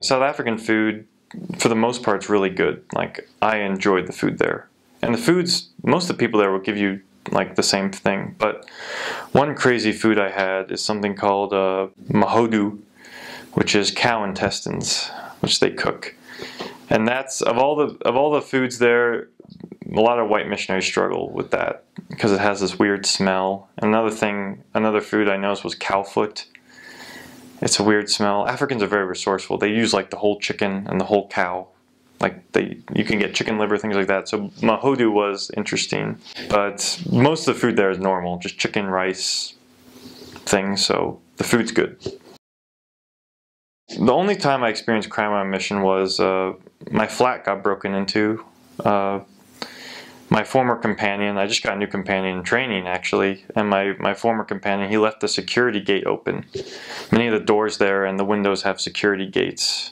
South African food, for the most part, is really good. Like, I enjoyed the food there. And the foods, most of the people there will give you like the same thing. But one crazy food I had is something called mahodu, which is cow intestines, which they cook. And that's, of all the foods there, a lot of white missionaries struggle with that because it has this weird smell. Another food I noticed was cow foot. It's a weird smell. Africans are very resourceful. They use like the whole chicken and the whole cow. Like you can get chicken liver, things like that. So mahodu was interesting, but most of the food there is normal, just chicken, rice, things. So the food's good. The only time I experienced crime on a mission was my flat got broken into. My former companion, I just got a new companion in training actually, and my former companion, he left the security gate open. Many of the doors there and the windows have security gates.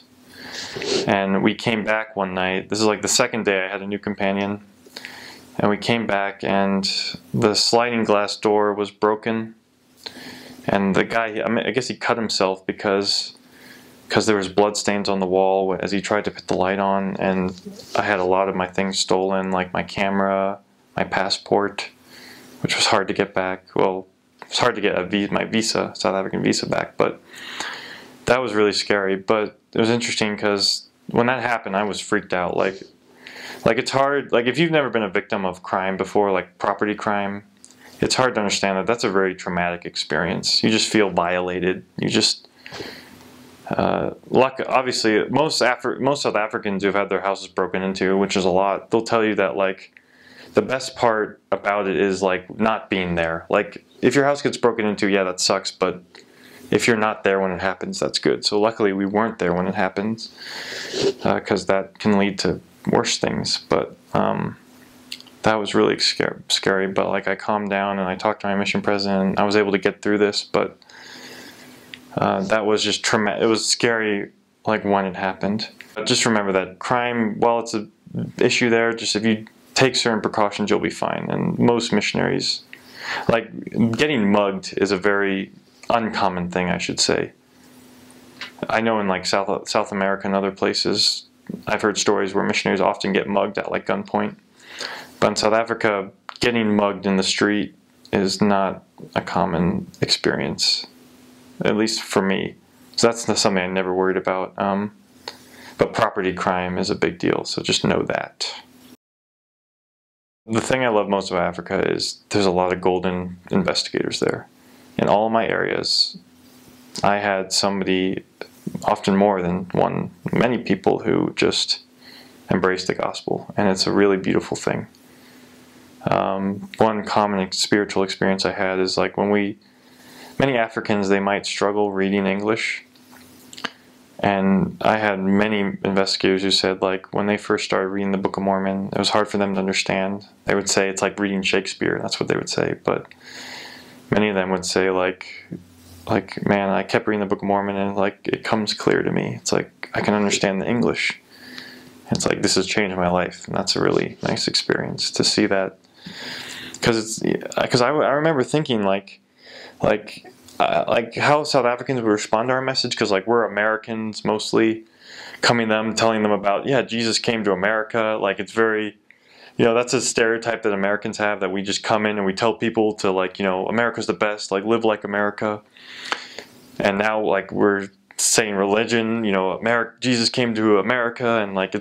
And we came back one night, this is like the second day I had a new companion, and we came back and the sliding glass door was broken. And the guy, I guess he cut himself because there was blood stains on the wall as he tried to put the light on, and I had a lot of my things stolen, like my camera, my passport, which was hard to get back. Well, it was hard to get my visa, South African visa back, but that was really scary. But it was interesting because when that happened, I was freaked out. Like it's hard, like if you've never been a victim of crime before, like property crime, it's hard to understand that that's a very traumatic experience. You just feel violated. You just... obviously, most South Africans who've had their houses broken into, which is a lot, they'll tell you that like the best part about it is like not being there. Like if your house gets broken into, yeah, that sucks, but if you're not there when it happens, that's good. So luckily we weren't there when it happens, because that can lead to worse things. But that was really scary. But like I calmed down and I talked to my mission president. I was able to get through this, but that was just traumatic. It was scary, like when it happened. But just remember that crime, while it's an issue there, just if you take certain precautions, you'll be fine. And most missionaries, like getting mugged is a very uncommon thing, I should say. I know in like South America and other places, I've heard stories where missionaries often get mugged at like gunpoint. But in South Africa, getting mugged in the street is not a common experience. At least for me. So that's something I never worried about. But property crime is a big deal, so just know that. The thing I love most about Africa is there's a lot of golden investigators there. In all of my areas, I had somebody, often more than one, many people who just embrace the gospel, and it's a really beautiful thing. One common spiritual experience I had is like many Africans, they might struggle reading English, and I had many investigators who said like when they first started reading the Book of Mormon, it was hard for them to understand. They would say it's like reading Shakespeare, that's what they would say, but many of them would say like man, I kept reading the Book of Mormon and like it comes clear to me. It's like I can understand the English. It's like this has changed my life, and that's a really nice experience to see that, because I remember thinking like how South Africans would respond to our message, because like we're Americans mostly, coming to them, telling them about, yeah, Jesus came to America. Like it's very, that's a stereotype that Americans have, that we just come in and we tell people to like, America's the best, like live like America. And now like we're saying religion, Jesus came to America, and like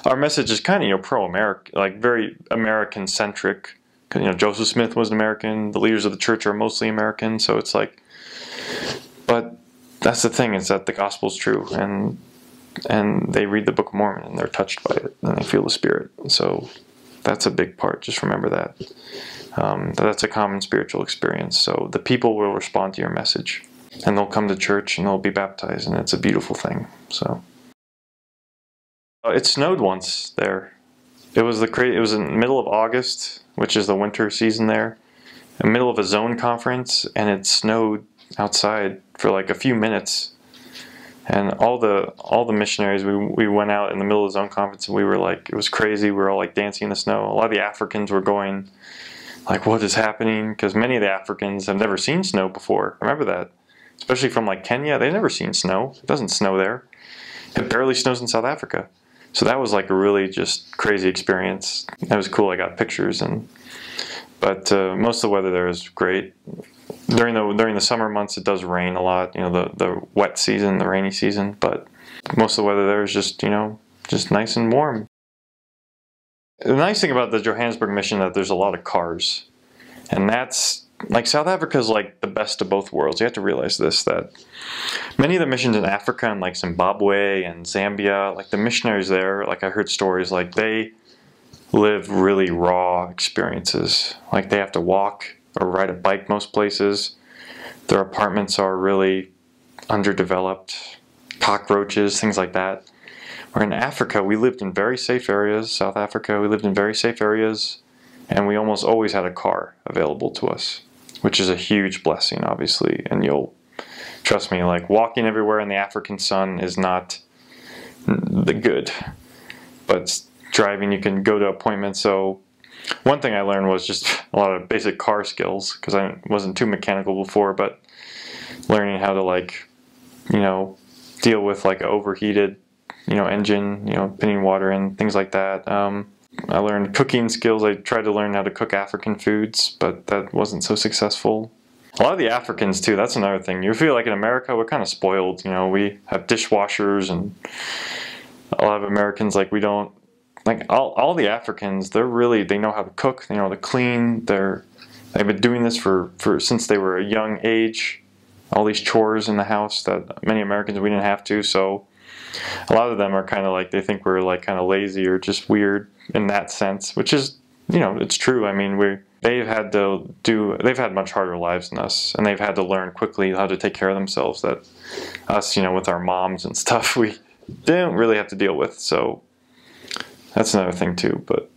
our message is kind of, pro-America, like very American centric. Joseph Smith was an American, the leaders of the church are mostly American, so it's like, but that's the thing, is that the gospel's true, and they read the Book of Mormon and they're touched by it and they feel the Spirit. So that's a big part, just remember that. That's a common spiritual experience. So the people will respond to your message, and they'll come to church and they'll be baptized, and it's a beautiful thing. So it snowed once there. It was in the middle of August, which is the winter season there, in the middle of a zone conference, and it snowed outside for like a few minutes. And all the missionaries, we went out in the middle of the zone conference, and we were like, it was crazy. We were all like dancing in the snow. A lot of the Africans were going like, what is happening? Because many of the Africans have never seen snow before. Remember that. Especially from like Kenya, they've never seen snow. It doesn't snow there. It barely snows in South Africa. So that was like a really just crazy experience. That was cool. I got pictures, but most of the weather there is great. During the summer months, it does rain a lot. You know, the wet season, the rainy season. But most of the weather there is just, you know, just nice and warm. The nice thing about the Johannesburg mission is that there's a lot of cars, and that's like South Africa is like the best of both worlds. You have to realize this, that many of the missions in Africa and like Zimbabwe and Zambia, like the missionaries there, like I heard stories, like they live really raw experiences. Like they have to walk or ride a bike most places. Their apartments are really underdeveloped, cockroaches, things like that. Where in Africa, we lived in very safe areas. South Africa, we lived in very safe areas, and we almost always had a car available to us, which is a huge blessing, obviously. And you'll trust me, like walking everywhere in the African sun is not the good, but driving, you can go to appointments. So one thing I learned was just a lot of basic car skills, because I wasn't too mechanical before, but learning how to, like, you know, deal with like an overheated, you know, engine, you know, putting water in, things like that. I learned cooking skills. I tried to learn how to cook African foods, but that wasn't so successful. A lot of the Africans too, that's another thing. You feel like in America, we're kind of spoiled. You know, we have dishwashers, and a lot of Americans, like, we don't, like all the Africans, they know how to cook, they know how to clean. They've been doing this for since they were a young age. All these chores in the house that many Americans, we didn't have to. So a lot of them are kind of like, they think we're like kind of lazy or just weird in that sense, which is, you know, it's true. I mean, they've had much harder lives than us, and they've had to learn quickly how to take care of themselves that us, you know, with our moms and stuff, we didn't really have to deal with. So that's another thing too. But